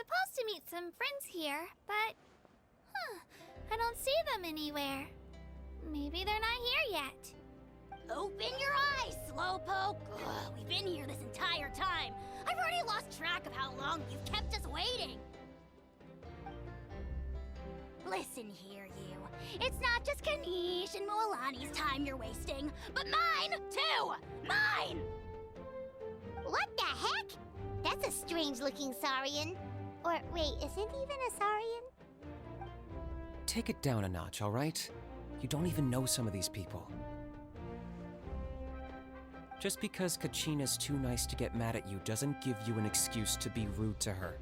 supposed to meet some friends here, but... I don't see them anywhere. Maybe they're not here yet. Open your eyes, Slowpoke! Ugh, we've been here this entire time. I've already lost track of how long you've kept us waiting. Listen here, you. It's not just Kanish and Moalani's time you're wasting, but mine, too! Mine! What the heck? That's a strange-looking Saurian. Or, wait, is it even a Saurian? Take it down a notch, all right? You don't even know some of these people. Just because Kachina's too nice to get mad at you doesn't give you an excuse to be rude to her.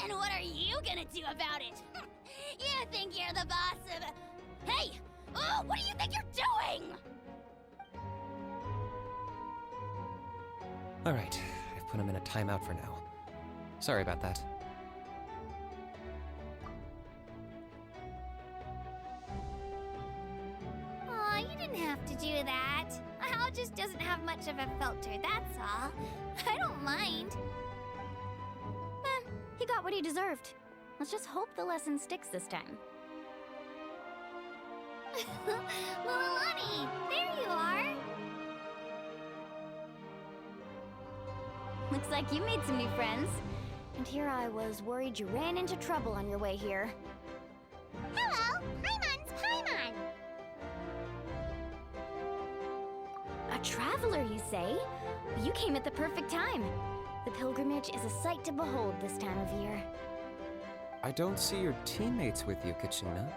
And what are you gonna do about it? You think you're the boss of... Hey! Oh, what do you think you're doing? All right, I've put him in a timeout for now. Sorry about that. Aw, you didn't have to do that. Al just doesn't have much of a filter, that's all. I don't mind. He got what he deserved. Let's just hope the lesson sticks this time. Moalani, there you are. Looks like you made some new friends. And here I was worried you ran into trouble on your way here. Hello, Paimon's Paimon. A traveler, you say? Well, you came at the perfect time. The pilgrimage is a sight to behold this time of year. I don't see your teammates with you, Kachina.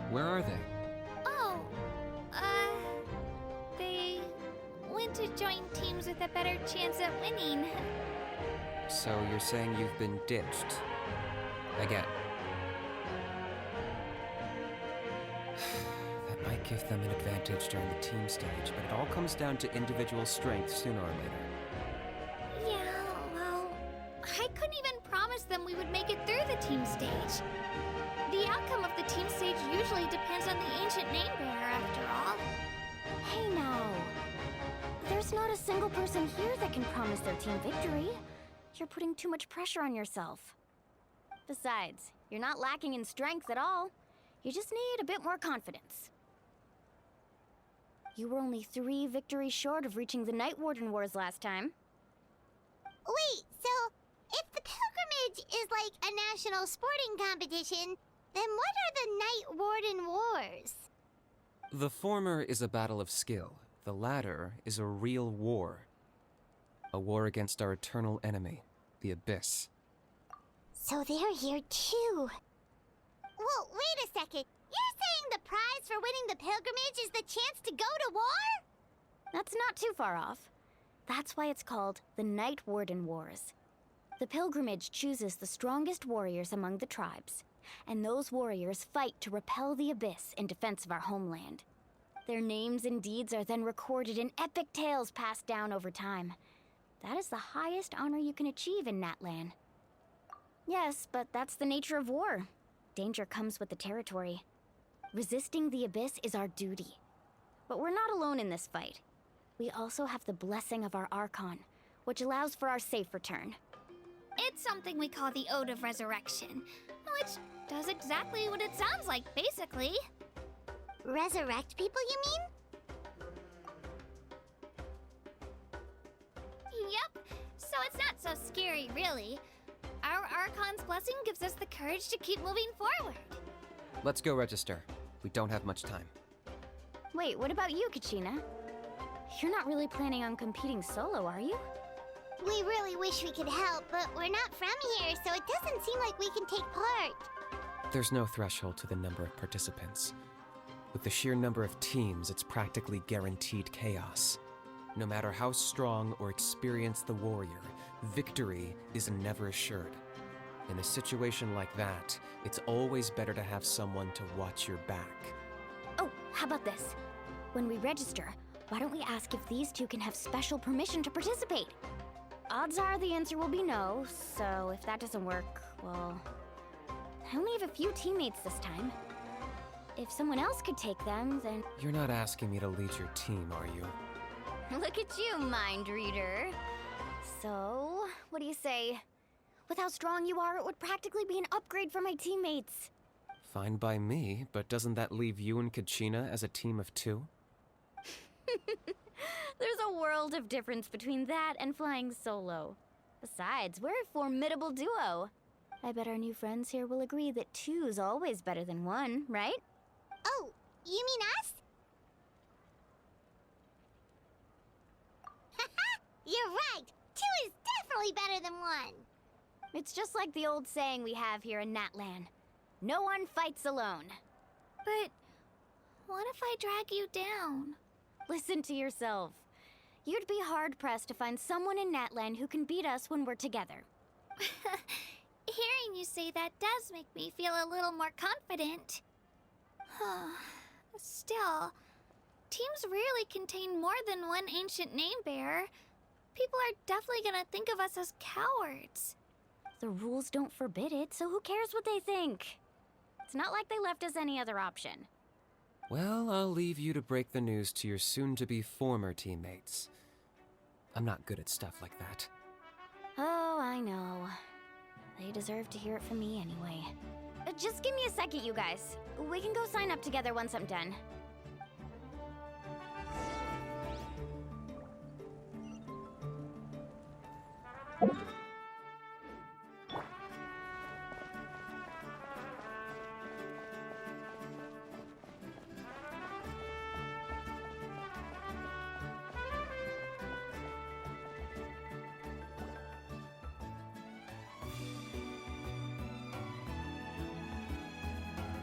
Where are they? Oh, they went to join teams with a better chance at winning. So you're saying you've been ditched? Again. That might give them an advantage during the team stage, but it all comes down to individual strength sooner or later. Yeah, well, I couldn't even promise them we would make it through the team stage. The outcome of the team stage usually depends on the ancient name bearer, after all. Hey now. There's not a single person here that can promise their team victory. You're putting too much pressure on yourself. Besides, you're not lacking in strength at all. You just need a bit more confidence. You were only 3 victories short of reaching the Night Warden Wars last time. Wait, so if the pilgrimage is like a national sporting competition, then what are the Night Warden Wars? The former is a battle of skill. The latter is a real war. A war against our eternal enemy, the Abyss. So they're here too. Well, wait a second. You're saying the prize for winning the pilgrimage is the chance to go to war? That's not too far off. That's why it's called the Night Warden Wars. The pilgrimage chooses the strongest warriors among the tribes, and those warriors fight to repel the Abyss in defense of our homeland. Their names and deeds are then recorded in epic tales passed down over time. That is the highest honor you can achieve in Natlan. Yes, but that's the nature of war. Danger comes with the territory. Resisting the Abyss is our duty. But we're not alone in this fight. We also have the blessing of our Archon, which allows for our safe return. It's something we call the Ode of Resurrection, which does exactly what it sounds like, basically. Resurrect people, you mean? Yep, so it's not so scary, really. Our Archon's blessing gives us the courage to keep moving forward. Let's go register. We don't have much time. Wait, what about you, Kachina? You're not really planning on competing solo, are you? We really wish we could help, but we're not from here, so it doesn't seem like we can take part. There's no threshold to the number of participants. With the sheer number of teams, it's practically guaranteed chaos. No matter how strong or experienced the warrior, victory is never assured. In a situation like that, it's always better to have someone to watch your back. Oh, how about this? When we register, why don't we ask if these two can have special permission to participate? Odds are the answer will be no, so if that doesn't work, well... I only have a few teammates this time. If someone else could take them, then... You're not asking me to lead your team, are you? Look at you, mind reader. So, what do you say? With how strong you are, it would practically be an upgrade for my teammates. Fine by me, but doesn't that leave you and Kachina as a team of 2? There's a world of difference between that and flying solo. Besides, we're a formidable duo. I bet our new friends here will agree that 2's always better than 1, right? Oh, you mean us? Haha, you're right. 2 is definitely better than 1. It's just like the old saying we have here in Natlan. No one fights alone. But what if I drag you down? Listen to yourself. You'd be hard-pressed to find someone in Natlan who can beat us when we're together. Hearing you say that does make me feel a little more confident. Still, teams rarely contain more than one ancient name bearer. People are definitely gonna think of us as cowards. The rules don't forbid it, so who cares what they think? It's not like they left us any other option. Well, I'll leave you to break the news to your soon-to-be former teammates. I'm not good at stuff like that. Oh, I know. They deserve to hear it from me anyway. Just give me a second, you guys. We can go sign up together once I'm done.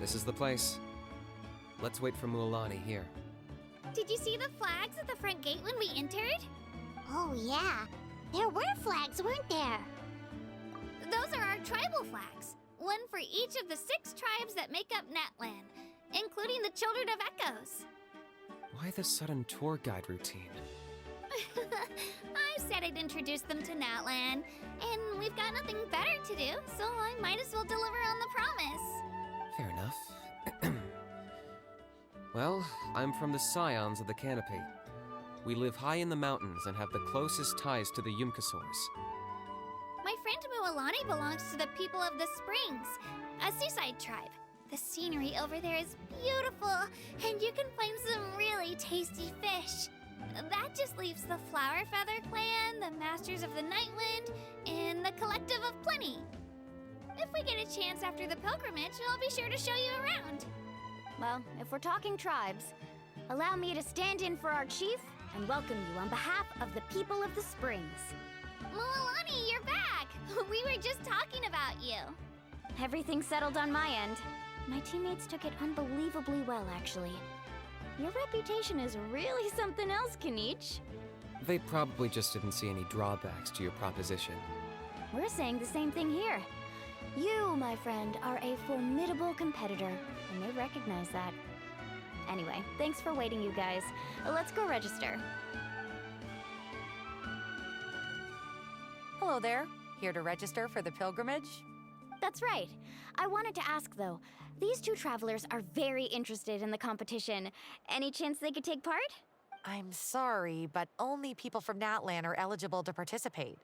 This is the place. Let's wait for Mualani here. Did you see the flags at the front gate when we entered? Oh, yeah. There were flags, weren't there? Those are our tribal flags. One for each of the 6 tribes that make up Natlan, including the Children of Echoes. Why the sudden tour guide routine? I said I'd introduce them to Natlan, and we've got nothing better to do, so I might as well deliver on the promise. Fair enough. Well, I'm from the Scions of the Canopy. We live high in the mountains and have the closest ties to the Yumkasaurs. My friend Mualani belongs to the people of the Springs, a seaside tribe. The scenery over there is beautiful, and you can find some really tasty fish. That just leaves the Flower Feather Clan, the Masters of the Nightwind, and the Collective of Plenty. If we get a chance after the pilgrimage, I'll be sure to show you around. Well, if we're talking tribes, allow me to stand in for our chief and welcome you on behalf of the people of the Springs. Mualani, you're back! We were just talking about you. Everything's settled on my end. My teammates took it unbelievably well, actually. Your reputation is really something else, Kanich. They probably just didn't see any drawbacks to your proposition. We're saying the same thing here. You, my friend, are a formidable competitor, and they recognize that. Anyway, thanks for waiting, you guys. Let's go register. Hello there. Here to register for the pilgrimage? That's right. I wanted to ask, though. These 2 travelers are very interested in the competition. Any chance they could take part? I'm sorry, but only people from Natlan are eligible to participate.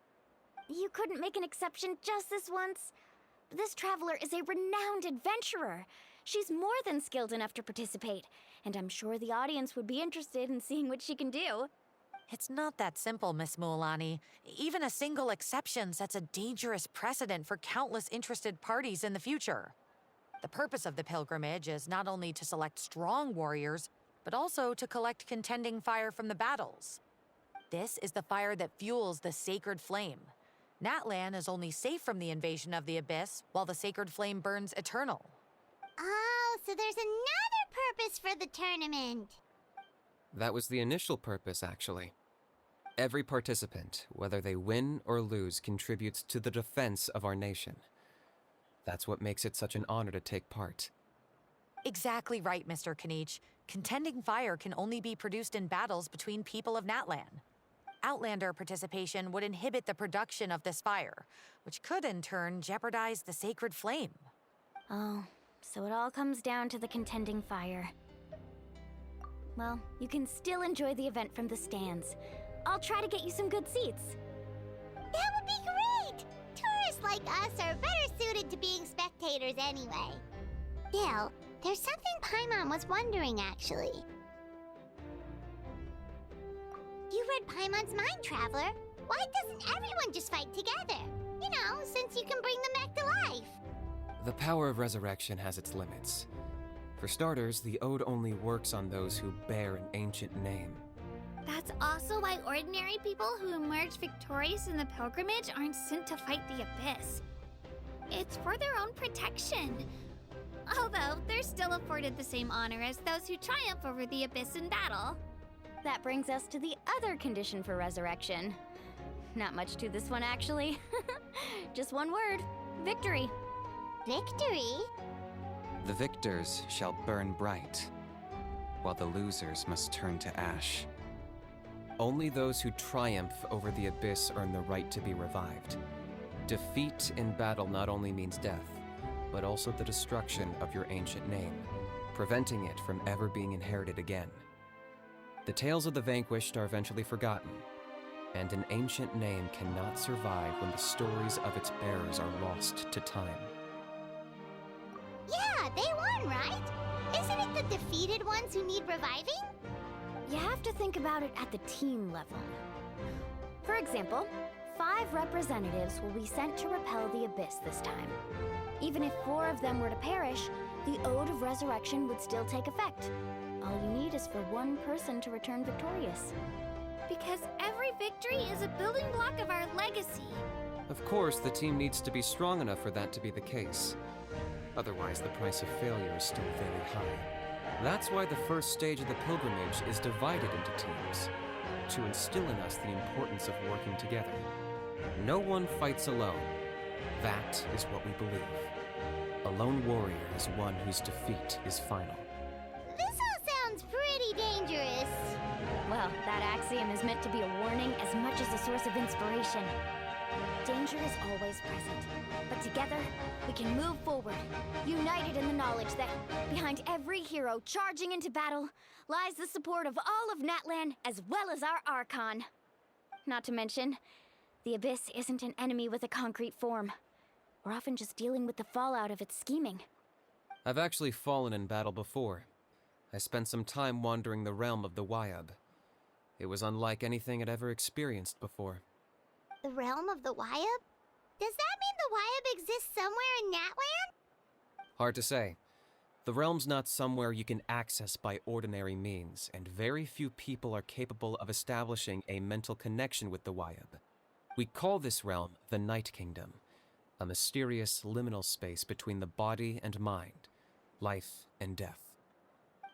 You couldn't make an exception just this once? This traveler is a renowned adventurer. She's more than skilled enough to participate, and I'm sure the audience would be interested in seeing what she can do. It's not that simple, Miss Mualani. Even a single exception sets a dangerous precedent for countless interested parties in the future. The purpose of the pilgrimage is not only to select strong warriors, but also to collect contending fire from the battles. This is the fire that fuels the sacred flame. Natlan is only safe from the invasion of the Abyss, while the sacred flame burns eternal. Oh, so there's another purpose for the tournament. That was the initial purpose, actually. Every participant, whether they win or lose, contributes to the defense of our nation. That's what makes it such an honor to take part. Exactly right, Mr. Kanich. Contending fire can only be produced in battles between people of Natlan. Outlander participation would inhibit the production of this fire, which could in turn jeopardize the sacred flame. Oh, so it all comes down to the contending fire. well, you can still enjoy the event from the stands. I'll try to get you some good seats. That would be great! Tourists like us are better suited to being spectators anyway. Still, there's something Paimon was wondering, actually. You read Paimon's mind, Traveler. Why doesn't everyone just fight together? You know, since you can bring them back to life. The power of resurrection has its limits. For starters, the ode only works on those who bear an ancient name. That's also why ordinary people who emerge victorious in the pilgrimage aren't sent to fight the Abyss. It's for their own protection. Although, they're still afforded the same honor as those who triumph over the Abyss in battle. That brings us to the other condition for resurrection. Not much to this one, actually. Just one word: victory. Victory? The victors shall burn bright, while the losers must turn to ash. Only those who triumph over the Abyss earn the right to be revived. Defeat in battle not only means death, but also the destruction of your ancient name, preventing it from ever being inherited again. The tales of the vanquished are eventually forgotten, and an ancient name cannot survive when the stories of its bearers are lost to time. Yeah, they won, right? Isn't it the defeated ones who need reviving? You have to think about it at the team level. For example, 5 representatives will be sent to repel the Abyss this time. Even if 4 of them were to perish, the Ode of Resurrection would still take effect. All you need is for one person to return victorious. Because every victory is a building block of our legacy. Of course, the team needs to be strong enough for that to be the case. Otherwise, the price of failure is still very high. That's why the first stage of the pilgrimage is divided into teams, to instill in us the importance of working together. No one fights alone. That is what we believe. A lone warrior is one whose defeat is final. This all sounds pretty dangerous. Well, that axiom is meant to be a warning as much as a source of inspiration. Danger is always present, but together, we can move forward, united in the knowledge that behind every hero charging into battle lies the support of all of Natlan as well as our Archon. Not to mention, the Abyss isn't an enemy with a concrete form. We're often just dealing with the fallout of its scheming. I've actually fallen in battle before. I spent some time wandering the realm of the Wyab. It was unlike anything I'd ever experienced before. The realm of the Wyab? Does that mean the Wyab exists somewhere in Natlan? Hard to say. The realm's not somewhere you can access by ordinary means, and very few people are capable of establishing a mental connection with the Wyab. We call this realm the Night Kingdom, a mysterious liminal space between the body and mind, life and death.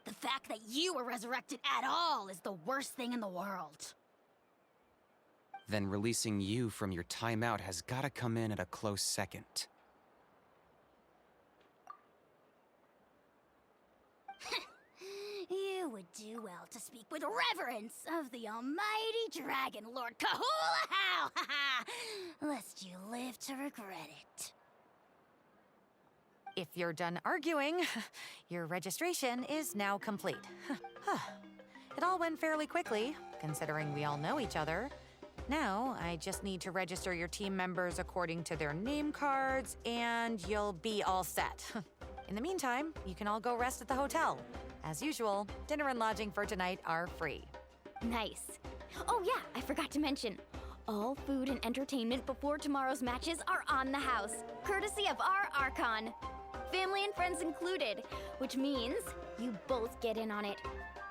The fact that you were resurrected at all is the worst thing in the world. Then releasing you from your timeout has gotta come in at a close second. You would do well to speak with reverence of the almighty Dragon Lord Kahula How, lest you live to regret it. If you're done arguing, your registration is now complete. It all went fairly quickly, considering we all know each other. Now, I just need to register your team members according to their name cards, and you'll be all set. In the meantime, you can all go rest at the hotel. As usual, dinner and lodging for tonight are free. Nice. Oh yeah, I forgot to mention. All food and entertainment before tomorrow's matches are on the house, courtesy of our Archon. Family and friends included, which means you both get in on it.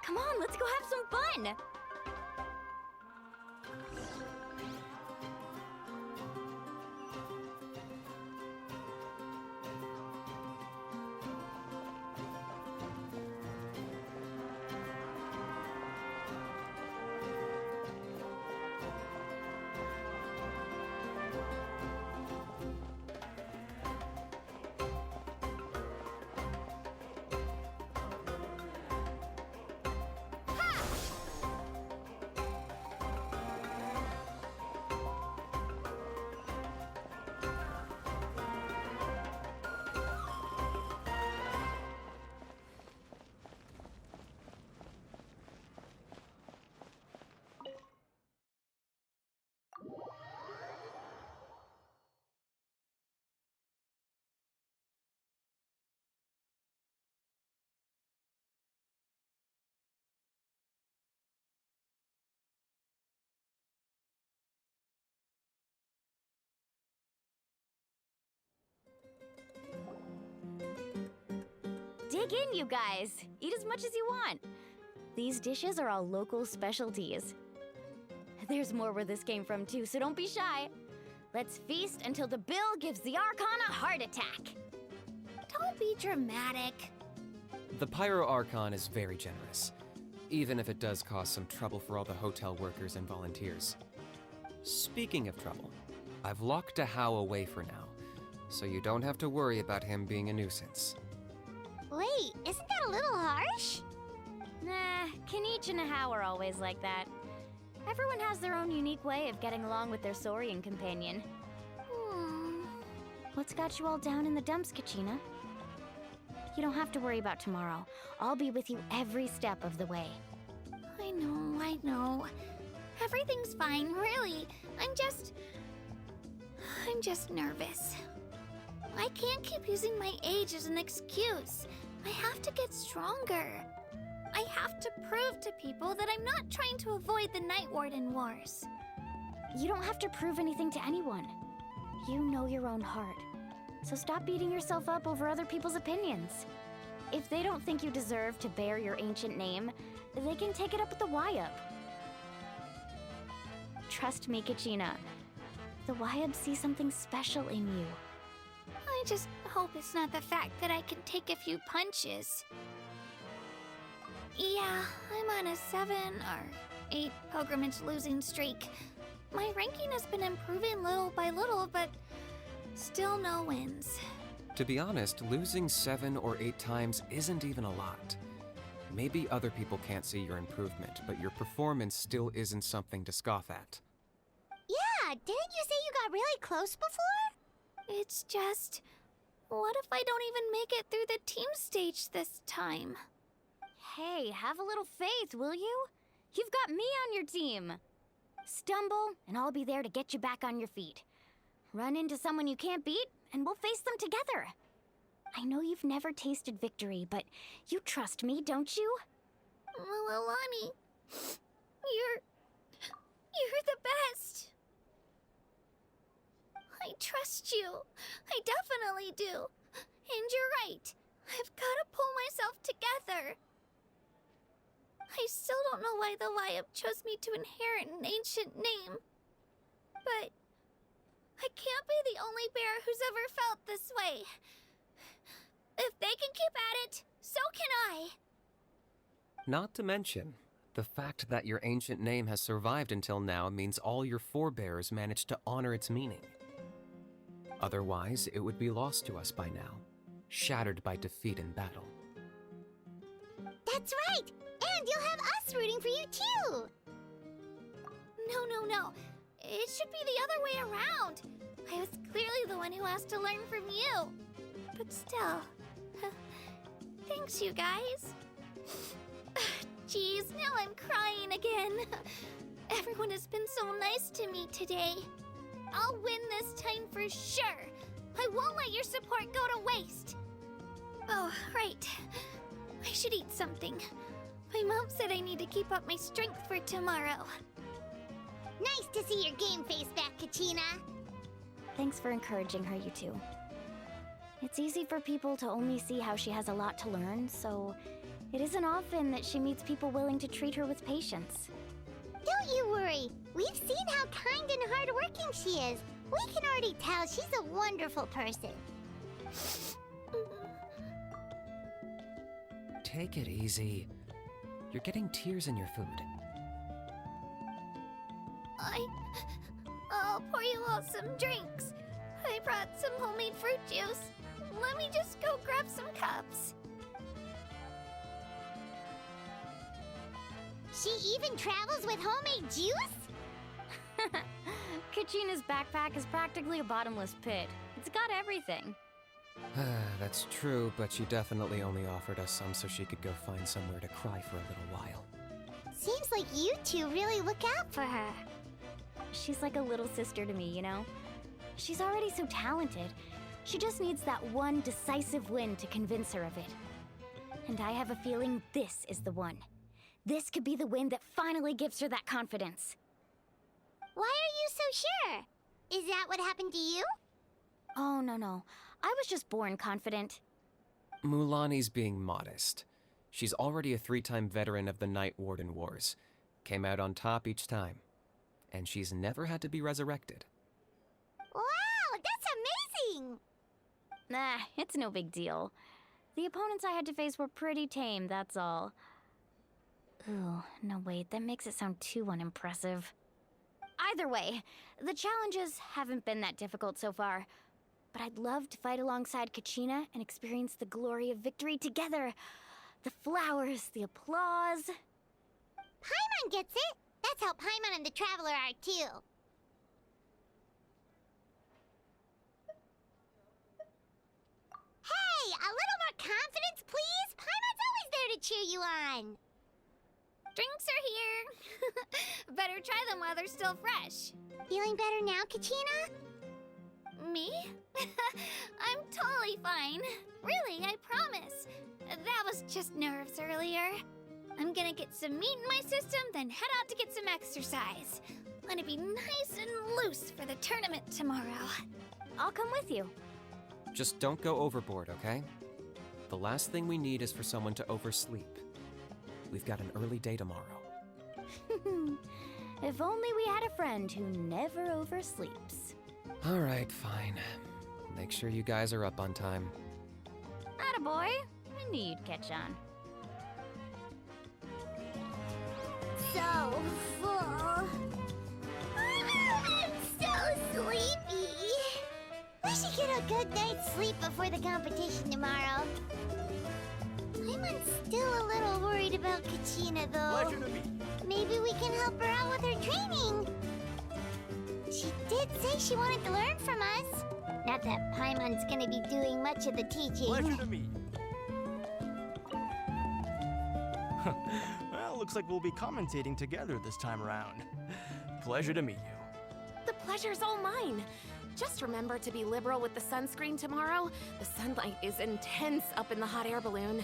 Come on, let's go have some fun! Dig in, you guys. Eat as much as you want. These dishes are all local specialties. There's more where this came from, too, so don't be shy. Let's feast until the bill gives the Archon a heart attack. Don't be dramatic. The Pyro Archon is very generous, even if it does cause some trouble for all the hotel workers and volunteers. Speaking of trouble, I've locked Ahau away for now, so you don't have to worry about him being a nuisance. Wait, isn't that a little harsh? Nah, Kanich and Ahau are always like that. Everyone has their own unique way of getting along with their Saurian companion. What's got you all down in the dumps, Kachina? You don't have to worry about tomorrow. I'll be with you every step of the way. I know. Everything's fine, really. I'm just nervous. I can't keep using my age as an excuse. I have to get stronger. I have to prove to people that I'm not trying to avoid the Night Warden Wars. You don't have to prove anything to anyone. You know your own heart. So stop beating yourself up over other people's opinions. If they don't think you deserve to bear your ancient name, they can take it up with the Wyab. Trust me, Kachina. The Wyab see something special in you. I just hope it's not the fact that I can take a few punches. Yeah, I'm on a 7 or 8 pilgrimage losing streak. My ranking has been improving little by little, but still no wins. To be honest, losing 7 or 8 times isn't even a lot. Maybe other people can't see your improvement, but your performance still isn't something to scoff at. Yeah, didn't you say you got really close before? It's just, what if I don't even make it through the team stage this time? Hey, have a little faith, will you? You've got me on your team. Stumble, and I'll be there to get you back on your feet. Run into someone you can't beat, and we'll face them together. I know you've never tasted victory, but you trust me, don't you? Well, Alani, you're the best. I trust you. I definitely do. And you're right. I've got to pull myself together. I still don't know why the Wyab chose me to inherit an ancient name. But I can't be the only bear who's ever felt this way. If they can keep at it, so can I. Not to mention, the fact that your ancient name has survived until now means all your forebears managed to honor its meaning. Otherwise, it would be lost to us by now, shattered by defeat in battle. That's right! And you'll have us rooting for you too! No. It should be the other way around. I was clearly the one who asked to learn from you. But still, thanks you guys. Geez, now I'm crying again. Everyone has been so nice to me today. I'll win this time for sure. I won't let your support go to waste. Oh, right. I should eat something. My mom said I need to keep up my strength for tomorrow. Nice to see your game face back, Kachina. Thanks for encouraging her, you two. It's easy for people to only see how she has a lot to learn, so it isn't often that she meets people willing to treat her with patience. Don't you worry. We've seen how kind and hardworking she is. We can already tell she's a wonderful person. Take it easy. You're getting tears in your food. I'll pour you all some drinks. I brought some homemade fruit juice. Let me just go grab some cups. She even travels with homemade juice? Kachina's backpack is practically a bottomless pit. It's got everything. That's true, but she definitely only offered us some so she could go find somewhere to cry for a little while. Seems like you two really look out for her. She's like a little sister to me, you know? She's already so talented. She just needs that one decisive win to convince her of it. And I have a feeling this is the one. This could be the win that finally gives her that confidence. Why are you so sure? Is that what happened to you? Oh, no. I was just born confident. Mulani's being modest. She's already a 3-time veteran of the Night Warden Wars. Came out on top each time. And she's never had to be resurrected. Wow, that's amazing! Nah, it's no big deal. The opponents I had to face were pretty tame, that's all. Ooh, no wait, that makes it sound too unimpressive. Either way, the challenges haven't been that difficult so far. But I'd love to fight alongside Kachina and experience the glory of victory together. The flowers, the applause. Paimon gets it! That's how Paimon and the Traveler are, too. Hey, a little more confidence, please? Paimon's always there to cheer you on. Drinks are here. Better try them while they're still fresh. Feeling better now, Kachina? Me? I'm totally fine. Really, I promise. That was just nerves earlier. I'm gonna get some meat in my system, then head out to get some exercise. Gonna be nice and loose for the tournament tomorrow. I'll come with you. Just don't go overboard, okay? The last thing we need is for someone to oversleep. We've got an early day tomorrow. If only we had a friend who never oversleeps. All right, fine. Make sure you guys are up on time. Attaboy. I knew you'd catch on. So full. I'm so sleepy. We should get a good night's sleep before the competition tomorrow. I'm still a little worried about Kachina, though. Pleasure to meet you. Maybe we can help her out with her training. She did say she wanted to learn from us. Not that Paimon's gonna be doing much of the teaching. Pleasure to meet you. Well, looks like we'll be commentating together this time around. Pleasure to meet you. The pleasure's all mine. Just remember to be liberal with the sunscreen tomorrow. The sunlight is intense up in the hot air balloon.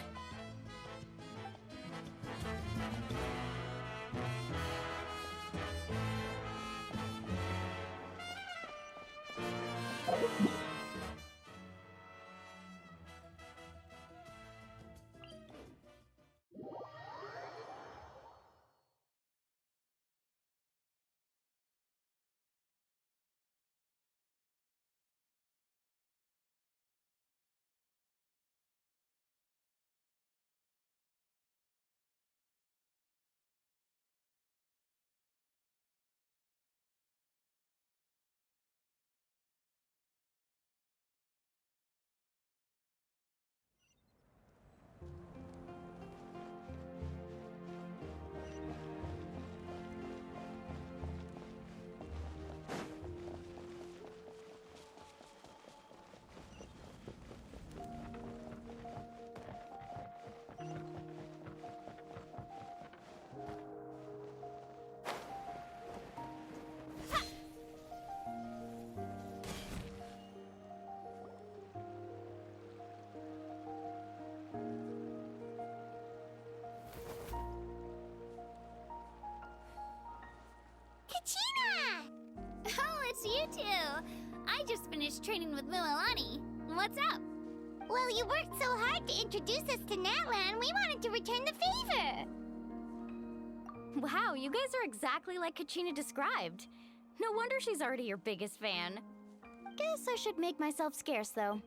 Kachina! Oh, it's you two. I just finished training with Mililani. What's up? Well, you worked so hard to introduce us to Natlan, we wanted to return the favor. Wow, you guys are exactly like Kachina described. No wonder she's already your biggest fan. Guess I should make myself scarce, though.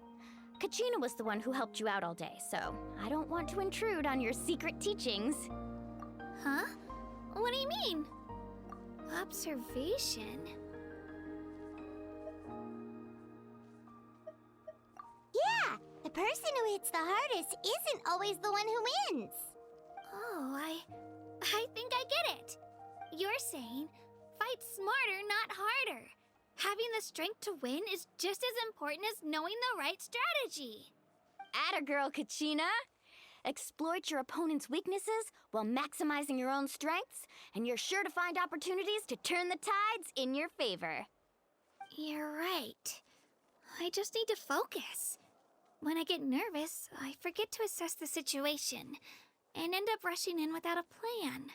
Kachina was the one who helped you out all day, so I don't want to intrude on your secret teachings. Huh? What do you mean? Observation? Yeah, the person who hits the hardest isn't always the one who wins. Oh, I think I get it. You're saying fight smarter, not harder. Having the strength to win is just as important as knowing the right strategy. Atta girl, Kachina! Exploit your opponent's weaknesses while maximizing your own strengths, and you're sure to find opportunities to turn the tides in your favor. You're right. I just need to focus. When I get nervous, I forget to assess the situation and end up rushing in without a plan.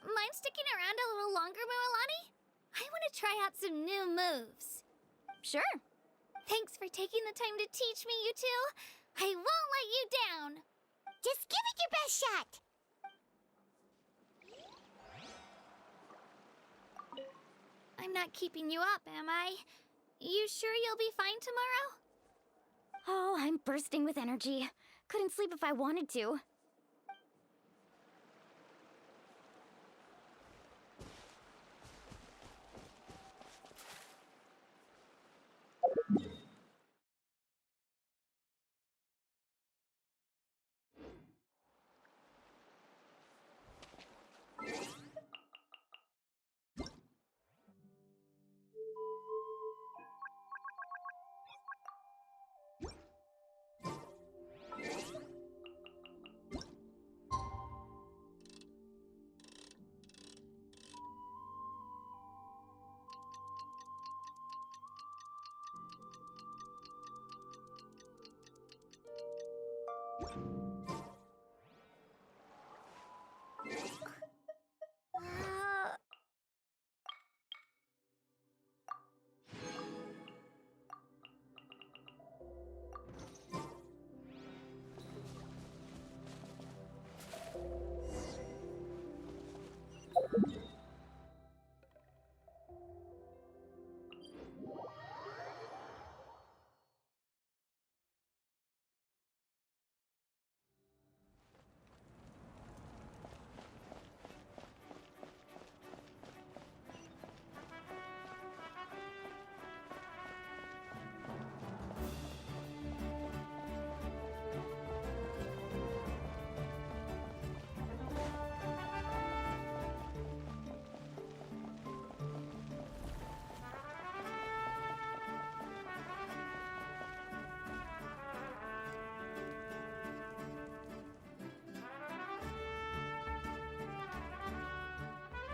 Mind sticking around a little longer, Mililani? I want to try out some new moves. Sure. Thanks for taking the time to teach me, you two. I won't let you down! Just give it your best shot! I'm not keeping you up, am I? You sure you'll be fine tomorrow? Oh, I'm bursting with energy. Couldn't sleep if I wanted to.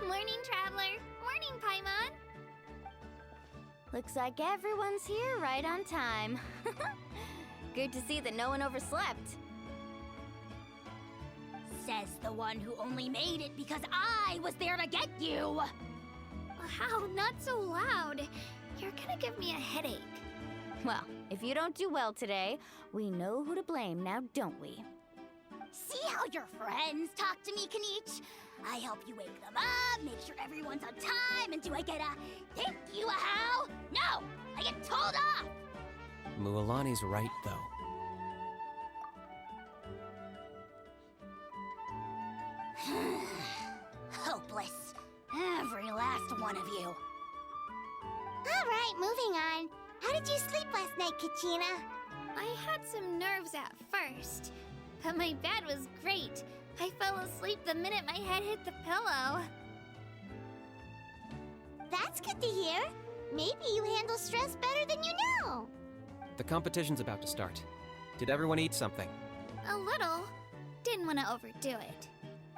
Morning, Traveler. Morning, Paimon. Looks like everyone's here right on time. Good to see that no one overslept. Says the one who only made it because I was there to get you! How? Not so loud. You're gonna give me a headache. Well, if you don't do well today, we know who to blame now, don't we? See how your friends talk to me, Kanich? I help you wake them up, make sure everyone's on time, and do I get a thank you, a how? No! I get told off! Mualani's right, though. Hopeless. Every last one of you. Alright, moving on. How did you sleep last night, Kachina? I had some nerves at first, but my bed was great. I fell asleep the minute my head hit the pillow. That's good to hear. Maybe you handle stress better than you know. The competition's about to start. Did everyone eat something? A little. Didn't want to overdo it.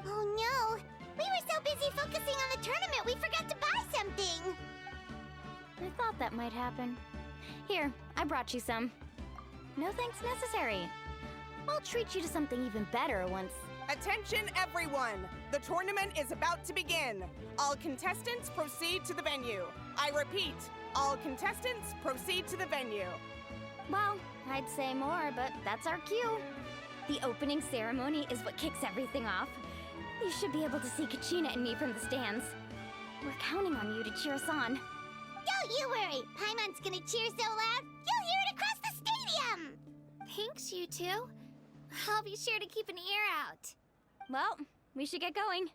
Oh no! We were so busy focusing on the tournament we forgot to buy something! I thought that might happen. Here, I brought you some. No thanks necessary. I'll treat you to something even better once... Attention everyone! The tournament is about to begin. All contestants proceed to the venue. I repeat, all contestants proceed to the venue. Well, I'd say more, but that's our cue. The opening ceremony is what kicks everything off. You should be able to see Kachina and me from the stands. We're counting on you to cheer us on. Don't you worry! Paimon's gonna cheer so loud, you'll hear it across the stadium! Thanks, you two. I'll be sure to keep an ear out. Well, we should get going.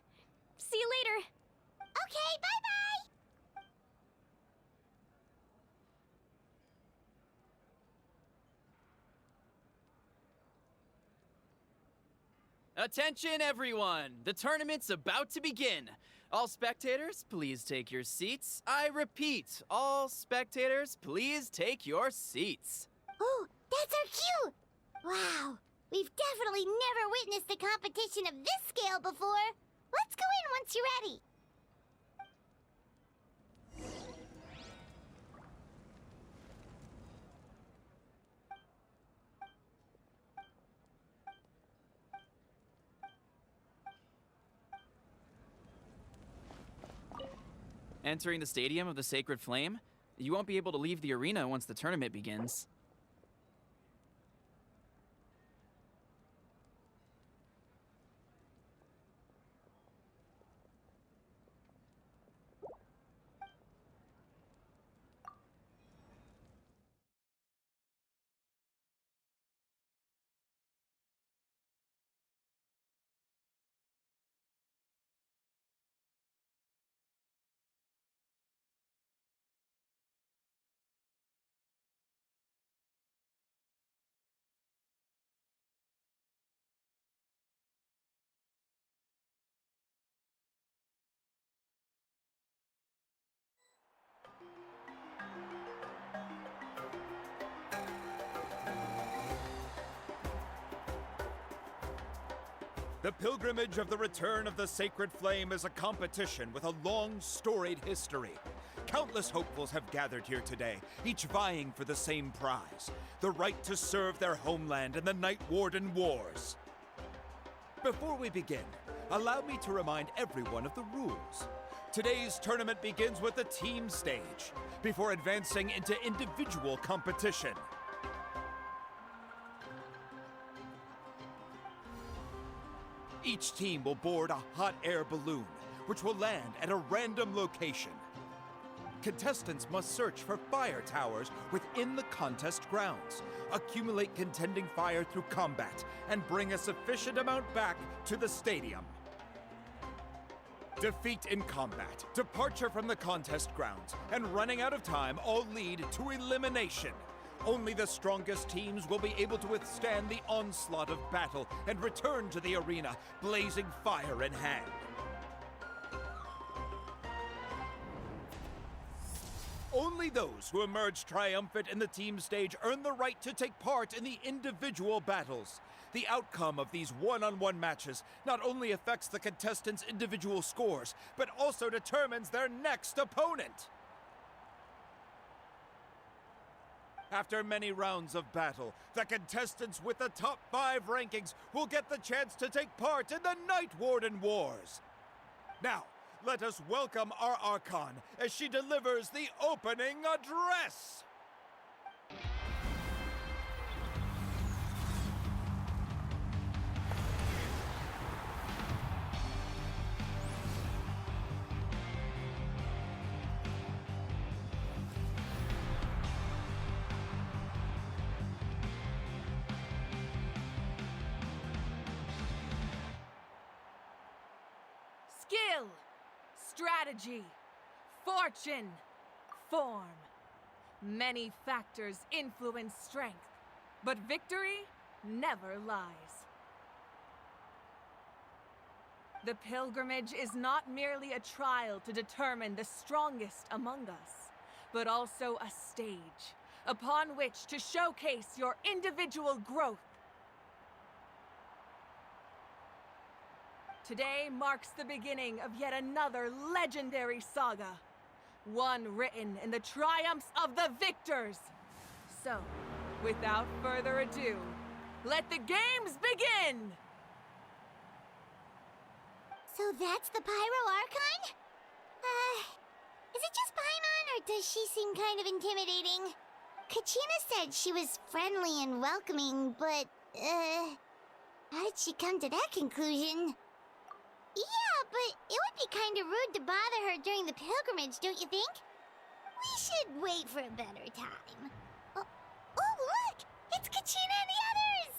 See you later. Okay, bye-bye! Attention everyone! The tournament's about to begin! All spectators, please take your seats. I repeat, all spectators, please take your seats. Oh, that's our cue! Wow, we've definitely never witnessed a competition of this scale before. Let's go in once you're ready. Entering the Stadium of the Sacred Flame, you won't be able to leave the arena once the tournament begins. The pilgrimage of the return of the sacred flame is a competition with a long, storied history. Countless hopefuls have gathered here today, each vying for the same prize, the right to serve their homeland in the Night Warden Wars. Before we begin, allow me to remind everyone of the rules. Today's tournament begins with the team stage, before advancing into individual competition. Each team will board a hot air balloon, which will land at a random location. Contestants must search for fire towers within the contest grounds, accumulate contending fire through combat, and bring a sufficient amount back to the stadium. Defeat in combat, departure from the contest grounds, and running out of time all lead to elimination. Only the strongest teams will be able to withstand the onslaught of battle and return to the arena, blazing fire in hand. Only those who emerge triumphant in the team stage earn the right to take part in the individual battles. The outcome of these one-on-one matches not only affects the contestants' individual scores, but also determines their next opponent. After many rounds of battle, the contestants with the top 5 rankings will get the chance to take part in the Night Warden Wars. Now, let us welcome our Archon as she delivers the opening address. Skill, strategy, fortune, form. Many factors influence strength, but victory never lies. The pilgrimage is not merely a trial to determine the strongest among us, but also a stage upon which to showcase your individual growth. Today marks the beginning of yet another legendary saga, one written in the triumphs of the victors. So, without further ado, let the games begin! So that's the Pyro Archon? Is it just Paimon, or does she seem kind of intimidating? Kachina said she was friendly and welcoming, but, how did she come to that conclusion? Yeah, but it would be kind of rude to bother her during the pilgrimage, don't you think? We should wait for a better time. Oh, look! It's Kachina and the others!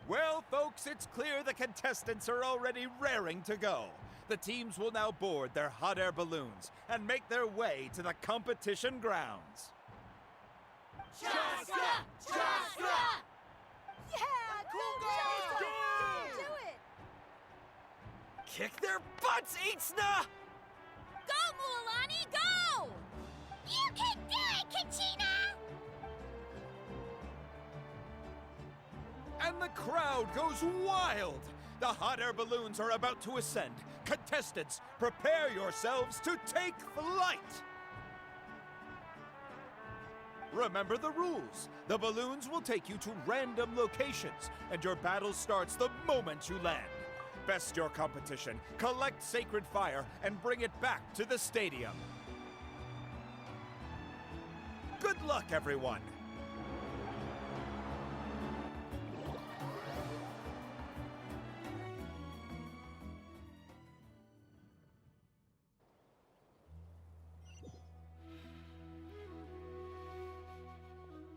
Well, folks, it's clear the contestants are already raring to go. The teams will now board their hot air balloons and make their way to the competition grounds. Chaska! Chaska! Yeah, cool girl! Do it! Kick their butts, Itzna! Go, Mualani, go! You can do it, Kachina! And the crowd goes wild! The hot air balloons are about to ascend. Contestants, prepare yourselves to take flight! Remember the rules. The balloons will take you to random locations, and your battle starts the moment you land. Best your competition, collect sacred fire, and bring it back to the stadium. Good luck, everyone!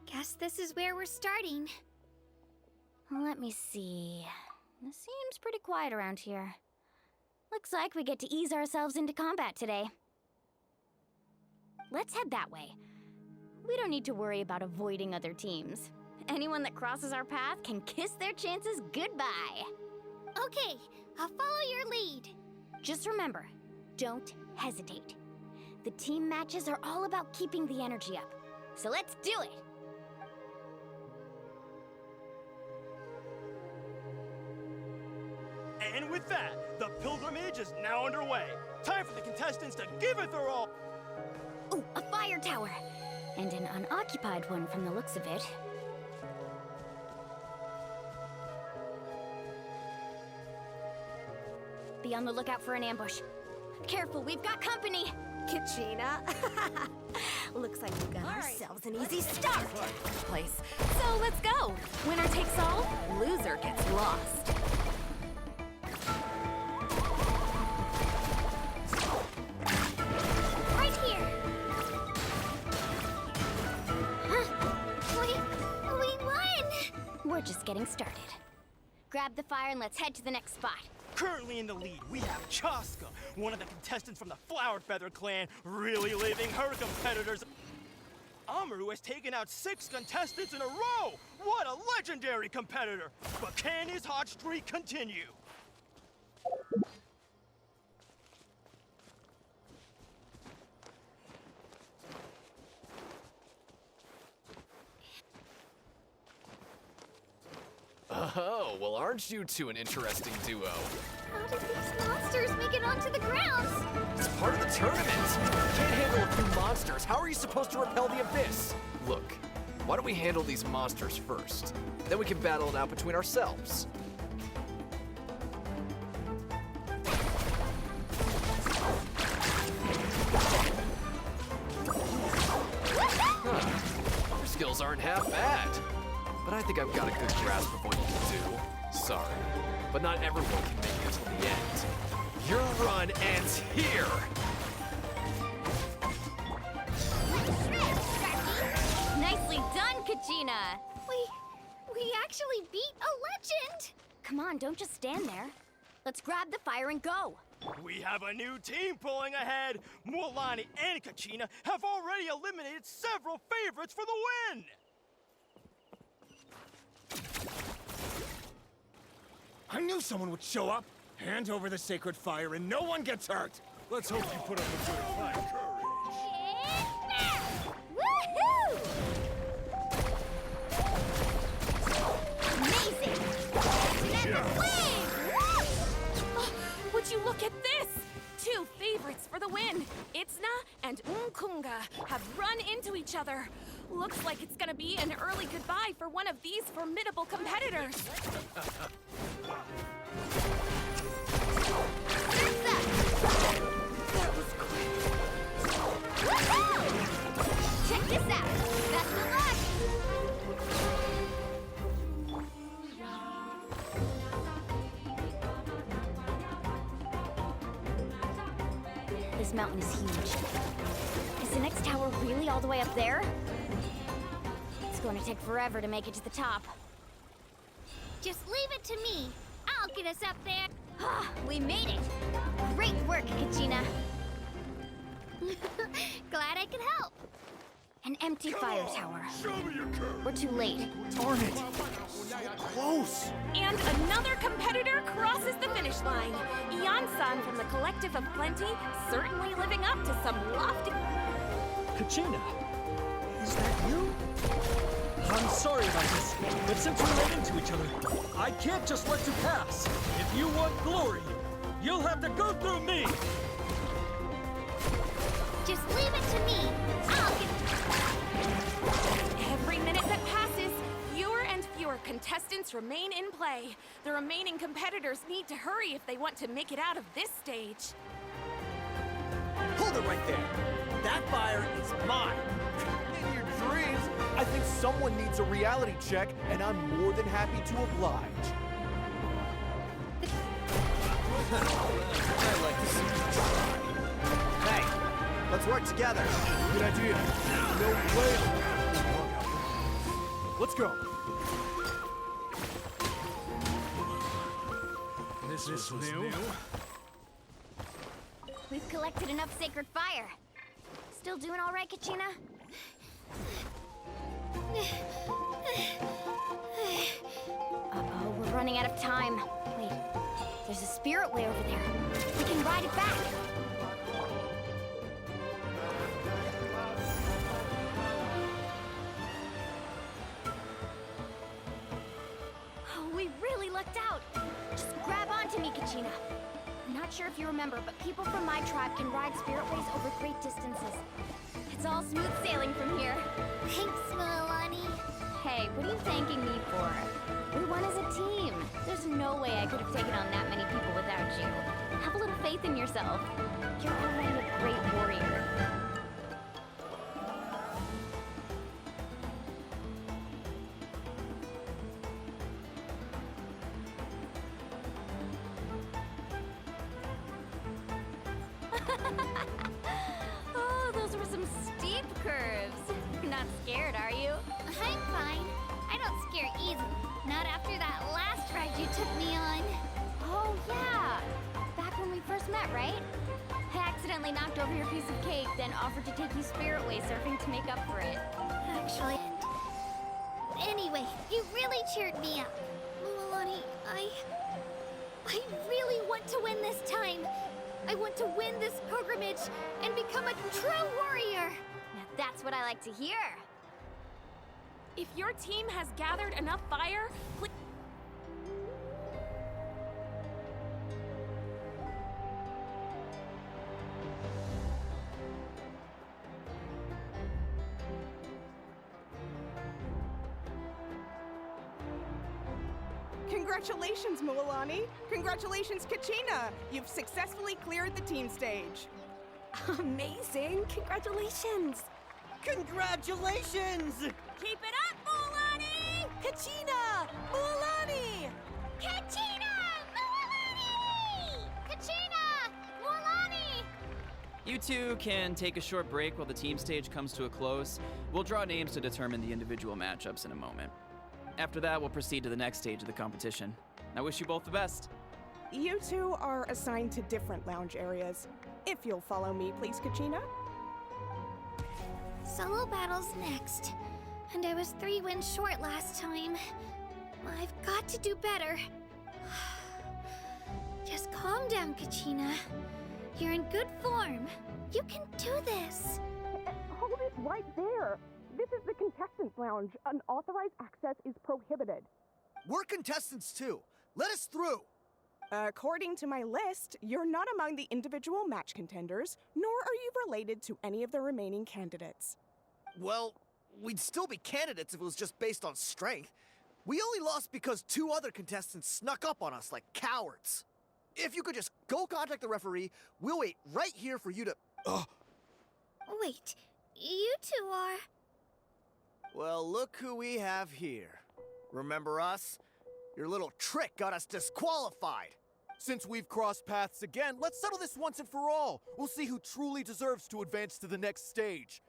Guess this is where we're starting. Let me see. It seems pretty quiet around here. Looks like we get to ease ourselves into combat today. Let's head that way. We don't need to worry about avoiding other teams. Anyone that crosses our path can kiss their chances goodbye. Okay, I'll follow your lead. Just remember, don't hesitate. The team matches are all about keeping the energy up. So let's do it! And with that, the pilgrimage is now underway. Time for the contestants to give it their all. Ooh, a fire tower! And an unoccupied one from the looks of it. Be on the lookout for an ambush. Careful, we've got company! Kachina. Looks like we've got ourselves an easy start at this place. So let's go. Winner takes all, loser gets lost. Right here. Huh? We won! We're just getting started. Grab the fire and let's head to the next spot. Currently in the lead, we have Chaska, one of the contestants from the Flower Feather clan, really leaving her competitors. Amaru has taken out 6 contestants in a row! What a legendary competitor! But can his hot streak continue? Oh, well, aren't you two an interesting duo? How did these monsters make it onto the grounds? It's part of the tournament. You can't handle a few monsters. How are you supposed to repel the abyss? Look, why don't we handle these monsters first? Then we can battle it out between ourselves. Huh. Your skills aren't half bad. But I think I've got a good grasp of what you can do. Sorry, but not everyone can make it to the end. Your run ends here! Nicely done, Kachina! We actually beat a legend! Come on, don't just stand there. Let's grab the fire and go. We have a new team pulling ahead. Mualani and Kachina have already eliminated several favorites for the win. I knew someone would show up. Hand over the sacred fire and no one gets hurt. Let's hope you put up a good fight. Woohoo! Amazing! Oh, would you look at this? 2 favorites for the win. Itzna and Unkunga have run into each other. Looks like it's gonna be an early goodbye for one of these formidable competitors. That was quick. Woohoo! Check this out. Best of luck! This mountain is huge. Is the next tower really all the way up there? It's going to take forever to make it to the top. Just leave it to me. I'll get us up there. Ah, we made it! Great work, Kachina. Glad I could help. An empty fire tower. Show me your curve. We're too late. Darn it. So close. And another competitor crosses the finish line. Ian-san from the Collective of Plenty, certainly living up to some lofty... Kachina, is that you? I'm sorry about this, but since we ran into each other, I can't just let you pass. If you want glory, you'll have to go through me. Just leave it to me. I'll get... Every minute that passes, fewer and fewer contestants remain in play. The remaining competitors need to hurry if they want to make it out of this stage. Hold it right there. That fire is mine. In your dreams, I think someone needs a reality check, and I'm more than happy to oblige. I like to see you try. Hey, let's work together. Good idea. No way. Let's go. This was new. We've collected enough sacred fire. Still doing all right, Kachina? Uh-oh, we're running out of time. Wait, there's a spirit way over there. We can ride it back. Oh, we really totally lucked out. Just grab onto me, Kachina. I'm not sure if you remember, but people from my tribe can ride spiritways over great distances. It's all smooth sailing from here. Thanks, Milani. Hey, what are you thanking me for? We won as a team. There's no way I could have taken on that many people without you. Have a little faith in yourself. You're already a great warrior. Oh, those were some steep curves. You're not scared, are you? I'm fine. I don't scare easily. Not after that last ride you took me on. Oh, yeah. Back when we first met, right? I accidentally knocked over your piece of cake, then offered to take you spiritway surfing to make up for it. Actually, anyway, you really cheered me up. Milani, I really want to win this time. I want to win this pilgrimage and become a true warrior. Now that's what I like to hear. If your team has gathered enough fire, please. Congratulations, Milani. Congratulations, Kachina. You've successfully cleared the team stage. Amazing! Congratulations! Congratulations! Keep it up, Mualani! Kachina! Mualani! Kachina! Milani! Kachina! Mualani! You two can take a short break while the team stage comes to a close. We'll draw names to determine the individual matchups in a moment. After that, we'll proceed to the next stage of the competition. I wish you both the best. You two are assigned to different lounge areas. If you'll follow me, please, Kachina. Solo battle's next. And I was 3 wins short last time. I've got to do better. Just calm down, Kachina. You're in good form. You can do this. Hold it right there. This is the contestants' lounge. Unauthorized access is prohibited. We're contestants too. Let us through. According to my list, you're not among the individual match contenders, nor are you related to any of the remaining candidates. Well, we'd still be candidates if it was just based on strength. We only lost because 2 other contestants snuck up on us like cowards. If you could just go contact the referee, we'll wait right here for you to... Wait, you two are... Well, look who we have here. Remember us? Your little trick got us disqualified. Since we've crossed paths again, let's settle this once and for all. We'll see who truly deserves to advance to the next stage.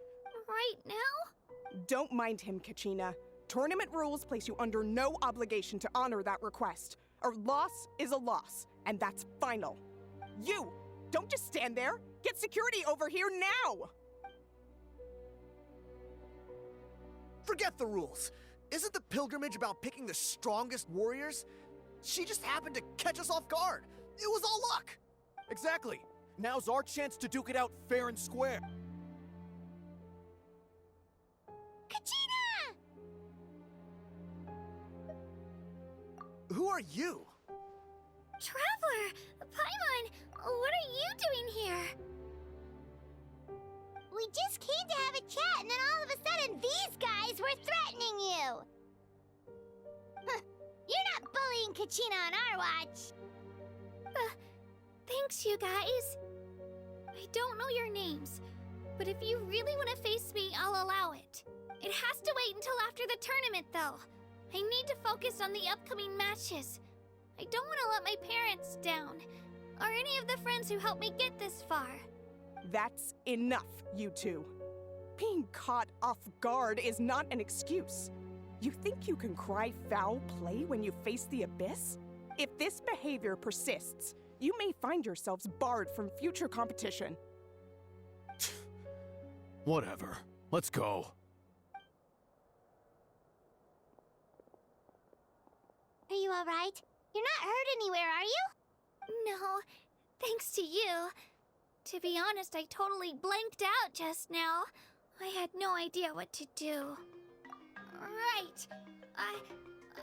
Right now? Don't mind him, Kachina. Tournament rules place you under no obligation to honor that request. A loss is a loss, and that's final. You! Don't just stand there! Get security over here now! Forget the rules. Isn't the pilgrimage about picking the strongest warriors? She just happened to catch us off guard. It was all luck. Exactly. Now's our chance to duke it out fair and square. Kachina! Who are you? Traveler! Paimon! What are you doing here? We just came to have a chat, and then all of a sudden these guys were threatening you! Huh. You're not bullying Kachina on our watch! Thanks, you guys. I don't know your names, but if you really want to face me, I'll allow it. It has to wait until after the tournament, though. I need to focus on the upcoming matches. I don't want to let my parents down, or any of the friends who helped me get this far. That's enough, you two. Being caught off guard is not an excuse. You think you can cry foul play when you face the abyss? If this behavior persists, you may find yourselves barred from future competition. Whatever. Let's go. Are you alright? You're not hurt anywhere, are you? No, thanks to you. To be honest, I totally blanked out just now. I had no idea what to do. Right.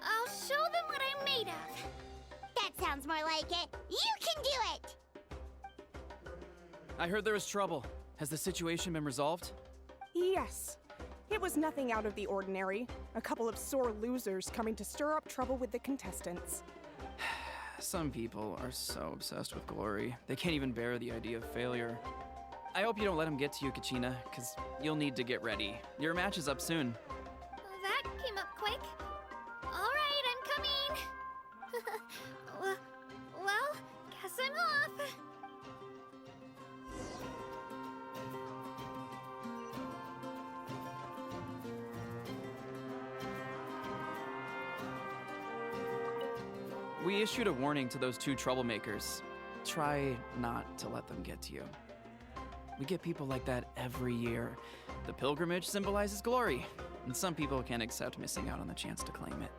I'll show them what I'm made of. That sounds more like it. You can do it! I heard there was trouble. Has the situation been resolved? Yes. It was nothing out of the ordinary. A couple of sore losers coming to stir up trouble with the contestants. Some people are so obsessed with glory, they can't even bear the idea of failure. I hope you don't let them get to you, Kachina, because you'll need to get ready. Your match is up soon. That came up quick. All right, I'm coming. well, guess I'm off. We issued a warning to those two troublemakers. Try not to let them get to you. We get people like that every year. The pilgrimage symbolizes glory, and some people can't accept missing out on the chance to claim it.